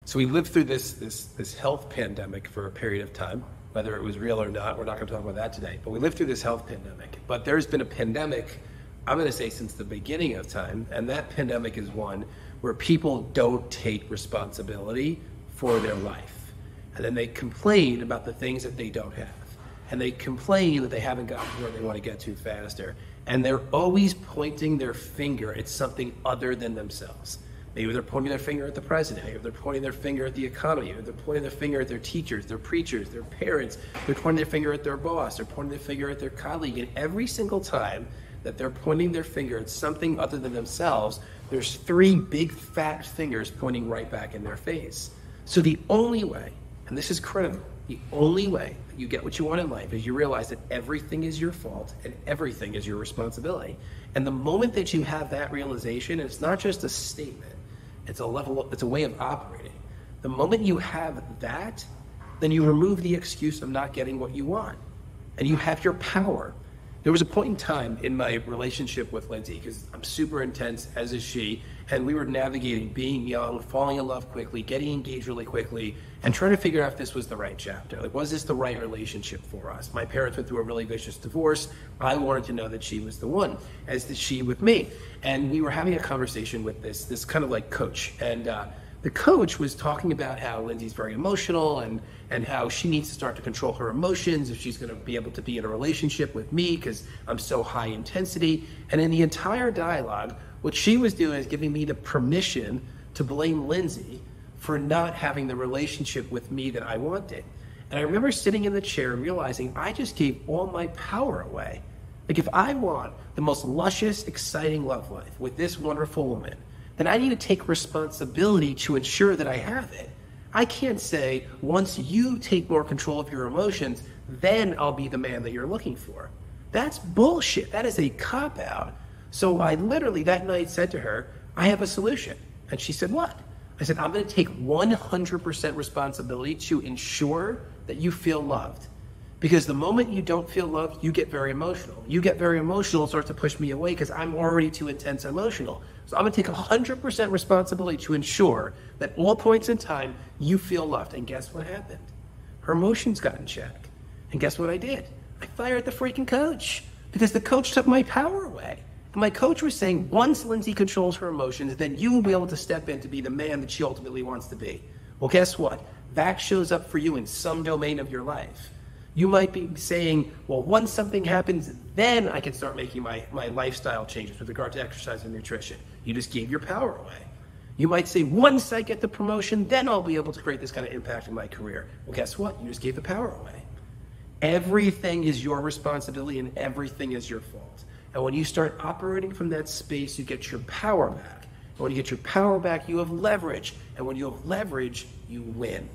So we lived through this health pandemic for a period of time, whether it was real or not. We're not going to talk about that today, but we lived through this health pandemic. But there's been a pandemic, I'm going to say, since the beginning of time, and that pandemic is one where people don't take responsibility for their life. And then they complain about the things that they don't have. And they complain that they haven't gotten to where they want to get to faster. And they're always pointing their finger at something other than themselves. Maybe they're pointing their finger at the president, maybe they're pointing their finger at the economy, maybe they're pointing their finger at their teachers, their preachers, their parents, they're pointing their finger at their boss, they're pointing their finger at their colleague, and every single time that they're pointing their finger at something other than themselves, there's three big fat fingers pointing right back in their face. So the only way, and this is critical, the only way that you get what you want in life is you realize that everything is your fault and everything is your responsibility. And the moment that you have that realization, it's not just a statement, it's a way of operating. The moment you have that, then you remove the excuse of not getting what you want. And you have your power. There was a point in time in my relationship with Lindsay, because I'm super intense, as is she, and we were navigating being young, falling in love quickly, getting engaged really quickly, and trying to figure out if this was the right chapter. Like, was this the right relationship for us? My parents went through a really vicious divorce. I wanted to know that she was the one, as did she with me. And we were having a conversation with this kind of like coach. And the coach was talking about how Lindsay's very emotional and how she needs to start to control her emotions if she's going to be able to be in a relationship with me because I'm so high intensity. And in the entire dialogue, what she was doing is giving me the permission to blame Lindsay for not having the relationship with me that I wanted. And I remember sitting in the chair and realizing I just gave all my power away. Like, if I want the most luscious, exciting love life with this wonderful woman, then I need to take responsibility to ensure that I have it. I can't say, once you take more control of your emotions, then I'll be the man that you're looking for. That's bullshit. That is a cop-out. So I literally that night said to her, I have a solution. And she said, what? I said, I'm going to take 100% responsibility to ensure that you feel loved. Because the moment you don't feel loved, you get very emotional. You get very emotional and start to push me away because I'm already too intense and emotional. So I'm going to take 100% responsibility to ensure that all points in time, you feel loved. And guess what happened? Her emotions got in check. And guess what I did? I fired the freaking coach because the coach took my power away. And my coach was saying, once Lindsay controls her emotions, then you will be able to step in to be the man that she ultimately wants to be. Well, guess what? That shows up for you in some domain of your life. You might be saying, well, once something happens, then I can start making my lifestyle changes with regard to exercise and nutrition. You just gave your power away. You might say, once I get the promotion, then I'll be able to create this kind of impact in my career. Well, guess what? You just gave the power away. Everything is your responsibility and everything is your fault. And when you start operating from that space, you get your power back. And when you get your power back, you have leverage. And when you have leverage, you win.